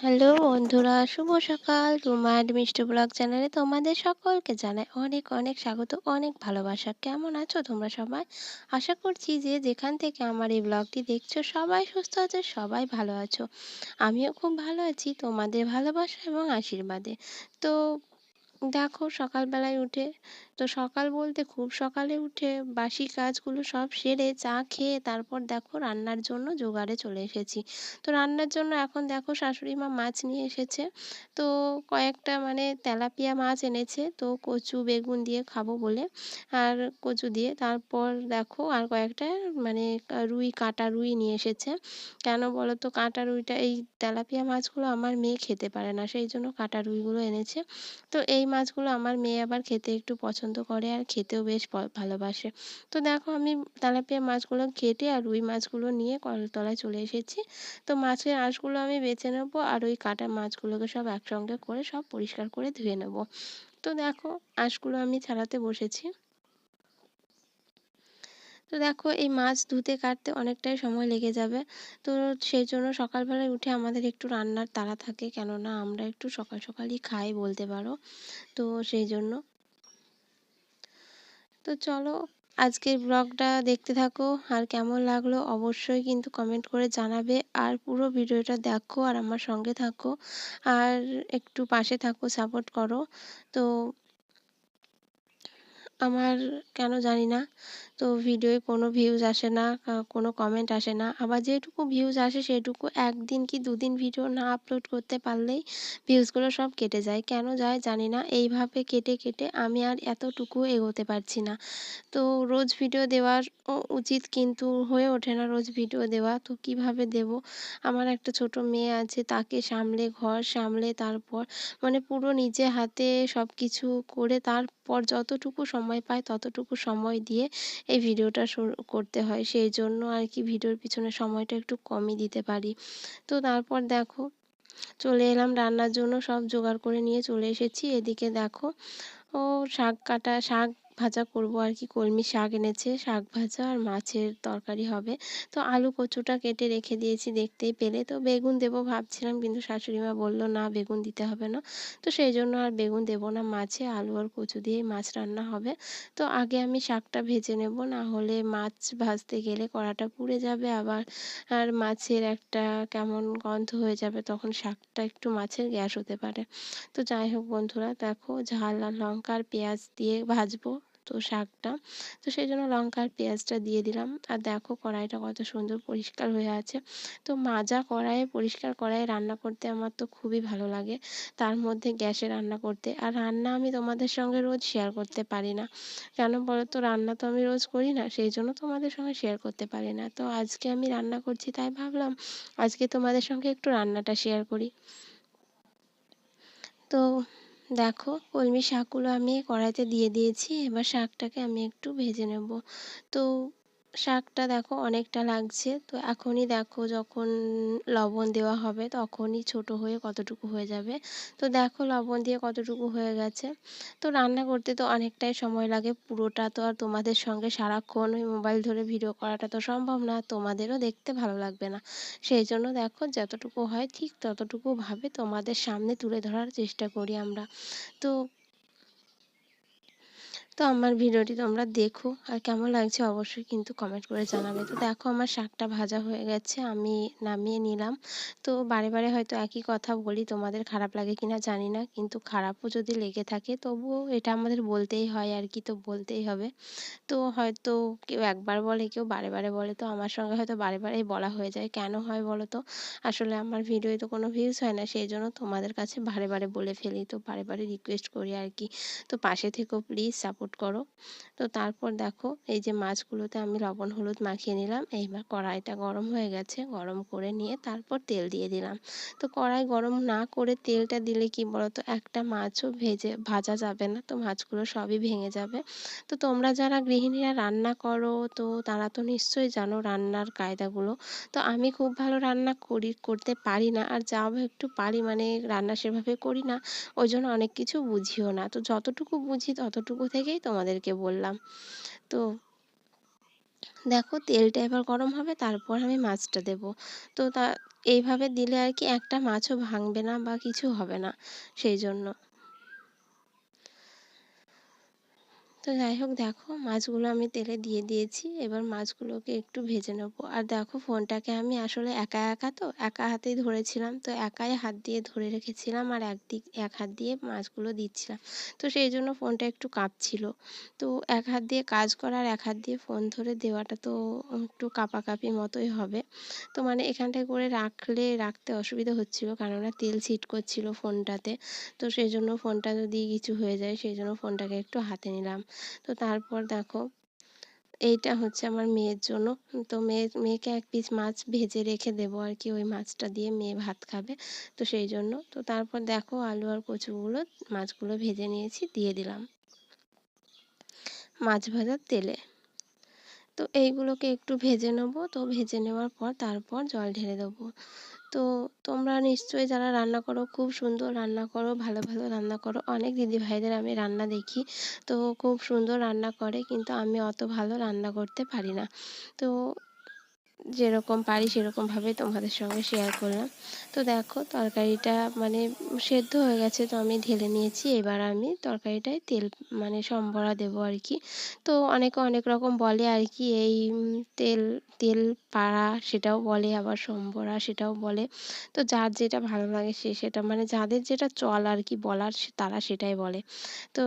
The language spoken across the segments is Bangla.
হ্যালো বন্ধুরা, শুভ সকাল। রুমা মিষ্টি ব্লগ চ্যানেলে তোমাদের সকলকে জানাই অনেক অনেক স্বাগত, অনেক ভালোবাসা। কেমন আছো তোমরা সবাই? আশা করছি যে যেখান থেকে আমার এই ব্লগটি দেখছো সবাই সুস্থ আছো, সবাই ভালো আছো। আমিও খুব ভালো আছি তোমাদের ভালোবাসা এবং আশীর্বাদে। তো দেখো সকালবেলায় উঠে, তো সকাল বলতে খুব সকালে উঠে বাসি কাজগুলো সব সেরে চা খেয়ে তারপর দেখো রান্নার জন্য জোগাড়ে চলে এসেছি। তো রান্নার জন্য এখন দেখো শাশুড়ি মা মাছ নিয়ে এসেছে। তো কয়েকটা তেলাপিয়া মাছ এনেছে, তো কচু বেগুন দিয়ে খাবো বলে, আর কচু দিয়ে তারপর দেখো আর কয়েকটা রুই, কাটা রুই নিয়ে এসেছে। কেন বলো তো, কাটা রুইটা, এই তেলাপিয়া মাছগুলো আমার মেয়ে খেতে পারে না, সেই জন্য কাটা রুইগুলো এনেছে। তো এই মাছগুলো আমার মেয়ে আবার খেতে একটু পছন্দ করে আর খেতেও বেশ ভালোবাসে। তো দেখো আমি তেলাপিয়া মাছগুলো কেটে আর রুই মাছগুলো নিয়ে কলতলায় চলে এসেছি। তো মাছের আঁশগুলো আমি বেছে নেবো আর ওই কাটা মাছগুলোকে সব একসঙ্গে করে সব পরিষ্কার করে ধুয়ে নেব। তো দেখো আঁশগুলো আমি ছাড়াতে বসেছি। তো দেখো এই মাছ ধুতে কাটতে অনেকটাই সময় লেগে যাবে। তো সেই জন্য সকালবেলায় উঠে আমাদের একটু রান্নার তাড়া থাকে, কেননা আমরা একটু সকাল সকালই খাই বলতে পারো। তো সেই জন্য, তো চলো আজকের ব্লগটা দেখতে থাকো, আর কেমন লাগলো অবশ্যই কিন্তু কমেন্ট করে জানাবে। আর পুরো ভিডিওটা দেখো আর আমার সঙ্গে থাকো, আর একটু পাশে থাকো, সাপোর্ট করো। তো আমার কেন জানি না, তো ভিডিওয়ে কোনো ভিউজ আসে না, কোনো কমেন্ট আসে না। আবার যেটুকু ভিউজ আসে সেটুকু একদিন কি দুদিন ভিডিও না আপলোড করতে পারলেই ভিউজগুলো সব কেটে যায়। কেন যায় জানি না, এইভাবে কেটে কেটে আমি আর এতটুকু এগোতে পারছি না। তো রোজ ভিডিও দেওয়ার উচিত, কিন্তু হয়ে ওঠে না রোজ ভিডিও দেওয়া। তো কিভাবে দেব? আমার একটা ছোট মেয়ে আছে, তাকে সামলে, ঘর সামলে, তারপর পুরো নিজে হাতে সব কিছু করে তারপর যতটুকু সময় পাই ততটুকু সময় দিয়ে এই ভিডিওটা শুরু করতে হয়। সেই জন্য আর কি ভিডিওর পিছনে সময়টা একটু কমই দিতে পারি। তো তারপর দেখো চলে এলাম রান্নার জন্য, সব জোগাড় করে নিয়ে চলে এসেছি। এদিকে দেখো ও শাক ভাজা করব আর কি, কলমি শাক এনেছে, শাক ভাজা আর মাছের তরকারি হবে। তো আলু কচুটা কেটে রেখে দিয়েছি দেখতেই পেলে। তো বেগুন দেবো ভাবছিলাম, কিন্তু শাশুড়ি মা বললো না, বেগুন দিতে হবে না। তো সেই জন্য আর বেগুন দেবো না, মাছে আলু আর কচু দিয়েই মাছ রান্না হবে। তো আগে আমি শাকটা ভেজে নেব, না হলে মাছ ভাজতে গেলে কড়াটা পুড়ে যাবে আবার, আর মাছের একটা কেমন গন্ধ হয়ে যাবে, তখন শাকটা একটু মাছের গ্যাস হতে পারে। তো যাই হোক বন্ধুরা, দেখো ঝাল আর লঙ্কা আর পেঁয়াজ দিয়ে ভাজবো তো শাকটা। তো সেই জন্য লঙ্কা আর পেঁয়াজটা দিয়ে দিলাম। আর দেখো কড়াইটা কত সুন্দর পরিষ্কার হয়ে আছে। তো মাজা কড়াইয়ে, পরিষ্কার কড়াইয়ে রান্না করতে আমার তো খুবই ভালো লাগে, তার মধ্যে গ্যাসে রান্না করতে। আর রান্না আমি তোমাদের সঙ্গে রোজ শেয়ার করতে পারি না, কেন বলো তো, রান্না তো আমি রোজ করি না, সেই জন্য তোমাদের সঙ্গে শেয়ার করতে পারি না। তো আজকে আমি রান্না করছি, তাই ভাবলাম আজকে তোমাদের সঙ্গে একটু রান্নাটা শেয়ার করি। তো দেখো কলমি শাকগুলো আমি কড়াইতে দিয়ে দিয়েছি, এবার শাকটাকে আমি একটু ভেজে নেব। তো শাকটা দেখো অনেকটা লাগছে, তো এখনই দেখো যখন লবণ দেওয়া হবে তখনই ছোট হয়ে কতটুকু হয়ে যাবে। তো দেখো লবণ দিয়ে কতটুকু হয়ে গেছে। তো রান্না করতে তো অনেকটাই সময় লাগে, পুরোটা তো আর তোমাদের সঙ্গে সারাক্ষণ ওই মোবাইল ধরে ভিডিও করাটা তো সম্ভব না, তোমাদেরও দেখতে ভালো লাগবে না। সেই জন্য দেখো যতটুকু হয় ঠিক ততটুকু ভাবে তোমাদের সামনে তুলে ধরার চেষ্টা করি আমরা। তো তো আমার ভিডিওটি তোমরা দেখো, আর কেমন লাগছে অবশ্যই কিন্তু কমেন্ট করে জানাবে। তো দেখো আমার শাকটা ভাজা হয়ে গেছে, আমি নামিয়ে নিলাম। তো বারে বারে হয়তো একই কথা বলি, তোমাদের খারাপ লাগে কিনা জানি না, কিন্তু খারাপও যদি লেগে থাকে তবুও এটা আমাদের বলতেই হয় আর কি, তো বলতেই হবে। তো হয়তো কেউ একবার বলে, কেউ বারে বারে বলে, তো আমার সঙ্গে হয়তো বারে বারেই বলা হয়ে যায়। কেন হয় বলো তো? আসলে আমার ভিডিওয়ে তো কোনো ভিউজ হয় না, সেই জন্য তোমাদের কাছে বারে বারে বলে ফেলি, তো বারে বারে রিকোয়েস্ট করি আর কি। তো পাশে থেকেও প্লিজ সাপোর্ট করো। তো তারপর দেখো এই যে মাছগুলোতে আমি লবণ হলুদ মাখিয়ে নিলাম। এইবার কড়াইটা গরম হয়ে গেছে, গরম করে নিয়ে তারপর তেল দিয়ে দিলাম। তো কড়াই গরম না করে তেলটা দিলে কি বলতো, একটা মাছও ভাজা যাবে না, তো মাছগুলো সবই ভেঙে যাবে। তো তোমরা যারা গৃহিণীরা রান্না করো, তো তারা তো নিশ্চয়ই জানো রান্নার কায়দাগুলো। তো আমি খুব ভালো রান্না করতে পারি না, আর যাও একটু পারি রান্না সেভাবে করি না, ওই জন্য অনেক কিছু বুঝিও না। তো যতটুকু বুঝি ততটুকু থেকেই তোমাদেরকে বললাম। তো দেখো তেলটা এবার গরম হবে, তারপর আমি মাছটা দেব। তো এইভাবে দিলে আর কি একটা মাছও ভাঙবে না বা কিছু হবে না, সেই জন্য। তো যাই হোক, দেখো মাছগুলো আমি তেলে দিয়ে দিয়েছি। এবার মাছগুলোকে একটু ভেজে নেবো। আর দেখো ফোনটাকে আমি আসলে একা একা তো একা হাতেই ধরেছিলাম, তো একাই হাত দিয়ে ধরে রেখেছিলাম আর এক হাত দিয়ে মাছগুলো দিচ্ছিলাম। তো সেই জন্য ফোনটা একটু কাঁপছিল। তো এক হাত দিয়ে কাজ করা আর এক হাত দিয়ে ফোন ধরে দেওয়াটা তো একটু কাঁপাকাঁপি মতোই হবে। তো মানে এখানটায় করে রাখতে অসুবিধা হচ্ছিল, কেননা তেল ছিট করছিল ফোনটাতে। তো সেই জন্য ফোনটা যদি কিছু হয়ে যায়, সেই জন্য ফোনটাকে একটু হাতে নিলাম। তো তারপর দেখো, এইটা হচ্ছে আমার মেয়ের জন্য। তো মেয়েকে এক পিস মাছ ভেজে রেখে দেবো আর কি, ওই মাছটা দিয়ে মেয়ে ভাত খাবে। তো সেই জন্য তো তারপর দেখো আলু আর কচুগুলো মাছগুলো ভেজে নিয়েছি, দিয়ে দিলাম মাছ ভাজার তেলে। তো এইগুলোকে একটু ভেজে নেবো। তো ভেজে নেওয়ার পর তারপর জল ঢেলে দেবো। তো তোমরা নিশ্চয়ই যারা রান্না করো খুব সুন্দর রান্না করো, ভালো ভালো রান্না করো। অনেক দিদিভাইদের আমি রান্না দেখি, তো খুব সুন্দর রান্না করে, কিন্তু আমি অত ভালো রান্না করতে পারি না। তো যেরকম পারি সেরকমভাবে তোমাদের সঙ্গে শেয়ার করলাম। তো দেখো তরকারিটা মানে সেদ্ধ হয়ে গেছে, তো আমি ঢেলে নিয়েছি। এবার আমি তরকারিটায় তেল মানে সম্বরা দেবো আর কি। তো অনেকে অনেক রকম বলে আর কি, এই তেল তেল পাড়া সেটাও বলে, আবার সম্বরা সেটাও বলে। তো যার যেটা ভালো লাগে সে সেটা মানে যাদের যেটা চল আর কি বলার, তারা সেটাই বলে। তো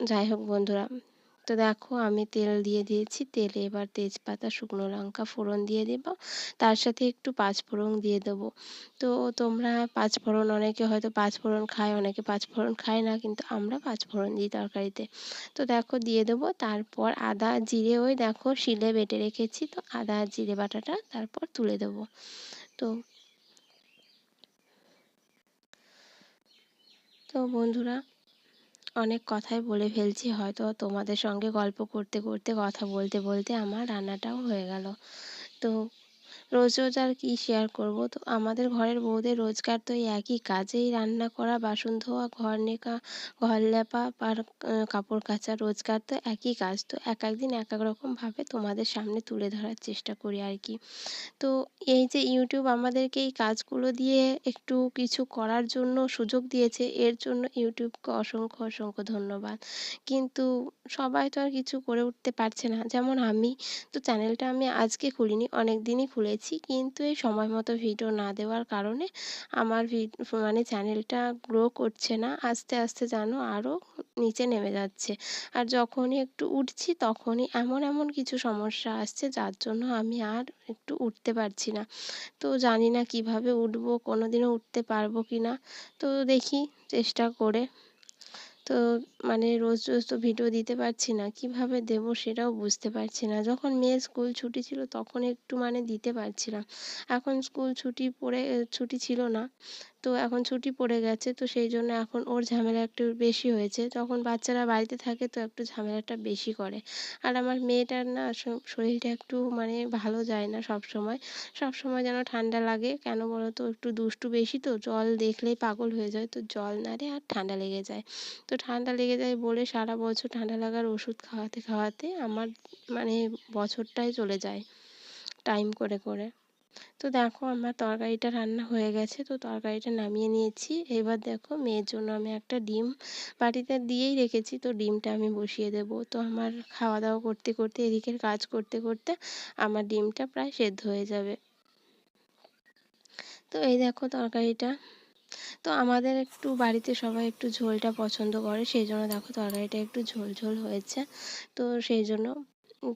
যাই হোক বন্ধুরা, তো দেখো আমি তেল দিয়ে দিয়েছি। তেলে এবার তেজপাতা, শুকনো লঙ্কা ফোড়ন দিয়ে দেব, তার সাথে একটু পাঁচফোড়ন দিয়ে দেবো। তো তোমরা পাঁচফোড়ন, অনেকে হয়তো পাঁচফোড়ন খায়, অনেকে পাঁচফোড়ন খায় না, কিন্তু আমরা পাঁচফোড়ন দিই তরকারিতে। তো দেখো দিয়ে দেবো। তারপর আদা জিরে, ওই দেখো শিলে বেটে রেখেছি, তো আদা আর জিরে বাটাটা তারপর তুলে দেবো। তো তো বন্ধুরা, অনেক কথাই বলে ফেলছি হয়তো, তোমাদের সঙ্গে গল্প করতে করতে কথা বলতে বলতে আমার রান্নাটাও হয়ে গেল। তো রোজ রোজ আর কি শেয়ার করব। তো আমাদের ঘরের বউদের রোজকার তো এই একই কাজ, এই রান্না করা, বাসন ধোয়া, ঘর লেপা আর কাপড় কাচা, রোজকার তো একই কাজ। তো এক একদিন এক এক রকমভাবে তোমাদের সামনে তুলে ধরার চেষ্টা করি আর কি। তো এই যে ইউটিউব আমাদেরকে এই কাজগুলো দিয়ে একটু কিছু করার জন্য সুযোগ দিয়েছে, এর জন্য ইউটিউবকে অসংখ্য অসংখ্য ধন্যবাদ। কিন্তু সবাই তো আর কিছু করে উঠতে পারছে না, যেমন আমি। তো চ্যানেলটা আমি আজকে খুলিনি, অনেক দিনই খুলেছি, কিন্তু এই সময় মতো ভিডিও না দেওয়ার কারণে আমার মানে চ্যানেলটা গ্রো করছে না, আস্তে আস্তে যেন আরও নিচে নেমে যাচ্ছে। আর যখনই একটু উঠছি তখনই এমন এমন কিছু সমস্যা আসছে, যার জন্য আমি আর একটু উঠতে পারছি না। তো জানি না কিভাবে উঠবো, কোনোদিনও উঠতে পারবো কি না। তো দেখি চেষ্টা করে। তো মানে রোজ রোজ তো ভিডিও দিতে পারছি না, কিভাবে দেবো সেটাও বুঝতে পারছি না। যখন মেয়ের স্কুল ছুটি ছিল তখন একটু মানে দিতে পারছিলাম। এখন স্কুল ছুটি ছিল না, তো এখন ছুটি পড়ে গেছে। তো সেই জন্য এখন ওর ঝামেলা একটু বেশি হয়েছে। যখন বাচ্চারা বাড়িতে থাকে তো একটু ঝামেলাটা বেশি করে। আর আমার মেয়েটার না শরীরটা একটু মানে ভালো যায় না সব সময়। সব সময় যেন ঠান্ডা লাগে, কেন বলো তো, একটু দুষ্টু বেশি, তো জল দেখলেই পাগল হয়ে যায়। তো জল নাড়ে আর ঠান্ডা লেগে যায়। তো ঠান্ডা লেগে যায় বলে সারা বছর ঠান্ডা লাগার ওষুধ খাওয়াতে খাওয়াতে আমার মানে বছরটাই চলে যায় টাইম করে করে। তো দেখো আমার তরকারিটা রান্না হয়ে গেছে, তো তরকারিটা নামিয়ে নিয়েছি। এবার দেখো মেয়ের জন্য আমি একটা ডিম বাটিতে দিয়েই রেখেছি, তো ডিমটা আমি বসিয়ে দেবো। তো আমার খাওয়া দাওয়া করতে করতে, এদিকের কাজ করতে করতে আমার ডিমটা প্রায় সেদ্ধ হয়ে যাবে। তো এই দেখো তরকারিটা, তো আমাদের একটু বাড়িতে সবাই একটু ঝোলটা পছন্দ করে, সেই জন্য দেখো তরকারিটা একটু ঝোল ঝোল হয়েছে। তো সেই জন্য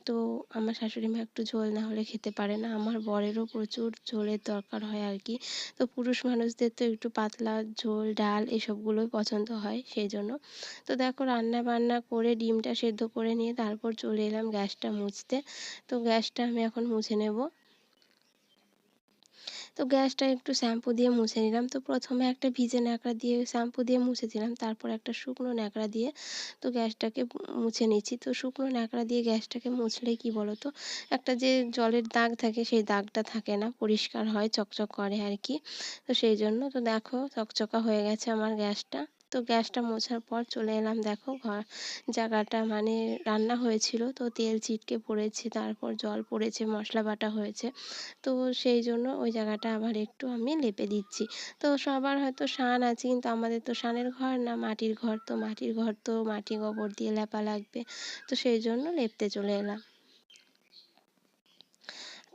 তো আমার শাশুড়ি মা একটু ঝোল না হলে খেতে পারে না, আমার বরেরও প্রচুর ঝোলের দরকার হয় আর কি। তো পুরুষ মানুষদের তো একটু পাতলা ঝোল ডাল এসবগুলোই পছন্দ হয়, সেই জন্য। তো দেখো রান্না বান্না করে ডিমটা সেদ্ধ করে নিয়ে তারপর চলে এলাম গ্যাসটা মুছতে। তো গ্যাসটা আমি এখন মুছে নেব। তো গ্যাসটা একটু শ্যাম্পু দিয়ে মুছে নিলাম। তো প্রথমে একটা ভিজে ন্যাকড়া দিয়ে শ্যাম্পু দিয়ে মুছে দিলাম, তারপর একটা শুকনো ন্যাকড়া দিয়ে তো গ্যাসটাকে মুছে নিচ্ছি। তো শুকনো ন্যাকড়া দিয়ে গ্যাসটাকে মুছলে কি বলো তো, একটা যে জলের দাগ থাকে সেই দাগটা থাকে না, পরিষ্কার হয়, চকচক করে আর কি। তো সেই জন্য তো দেখো চকচকা হয়ে গেছে আমার গ্যাসটা। তো গ্যাসটা মোছার পর চলে এলাম, দেখো জায়গাটা মানে রান্না হয়েছিল তো তেল ছিটকে পড়েছে, তারপর জল পড়েছে, মশলা বাটা হয়েছে, তো সেই জন্য ওই জায়গাটা আবার একটু আমি লেপে দিচ্ছি। তো সবার হয়তো সান আছে, কিন্তু আমাদের তো সানের ঘর না, মাটির ঘর, তো মাটির ঘর তো মাটি গোবর দিয়ে লেপা লাগবে, তো সেই জন্য লেপতে চলে এলাম।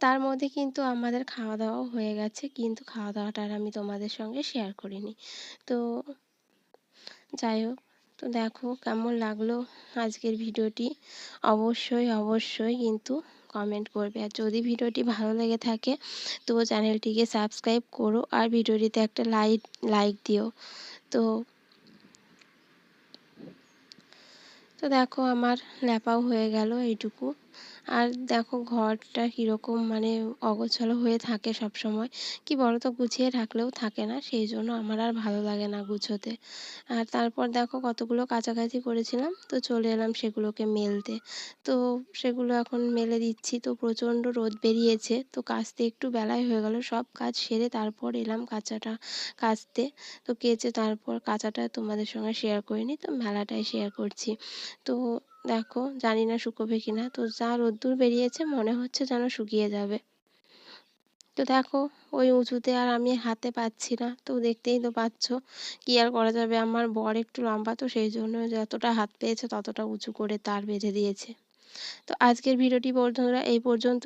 তার মধ্যে কিন্তু আমাদের খাওয়া দাওয়াও হয়ে গেছে, কিন্তু খাওয়া দাওয়াটা আর আমি তোমাদের সঙ্গে শেয়ার করিনি। তো যাই হোক, তো দেখো কেমন লাগলো আজকের ভিডিওটি, অবশ্যই অবশ্যই কিন্তু কমেন্ট করবে। আর যদি ভিডিওটি ভালো লেগে থাকে তো চ্যানেলটিকে সাবস্ক্রাইব করো, আর ভিডিওটিতে একটা লাইক দিও। তো তো দেখো আমার ল্যাপাও হয়ে গেল এইটুকু। আর দেখো ঘরটা কীরকম মানে অগোছালো হয়ে থাকে সব সময়, কি বলো তো, গুছিয়ে রাখলেও থাকে না, সেই জন্য আমার আর ভালো লাগে না গুছোতে। আর তারপর দেখো কতগুলো কাচাকাচি করেছিলাম, তো চলে এলাম সেগুলোকে মেলতে। তো সেগুলো এখন মেলে দিচ্ছি, তো প্রচণ্ড রোদ বেরিয়েছে, তো কাচতে একটু বেলাই হয়ে গেল, সব কাজ সেরে তারপর এলাম কাচতে। তো কেচে তারপর কাচাটা তোমাদের সঙ্গে শেয়ার করিনি, তো মেলাটাই শেয়ার করছি। তো দেখো জানি না শুকোবে কিনা, তো যা রোদ্দুর বেরিয়েছে মনে হচ্ছে যেন শুকিয়ে যাবে। তো দেখো ওই উঁচুতে আর আমি হাতে পাচ্ছি না, তো দেখতেই তো পাচ্ছ, কি আর করা যাবে, আমার বর একটু লম্বা, তো সেই জন্য যতটা হাত পেয়েছে ততটা উঁচু করে তার বেঁধে দিয়েছে। তো আজকের ভিডিওটি বন্ধুরা এই পর্যন্তই।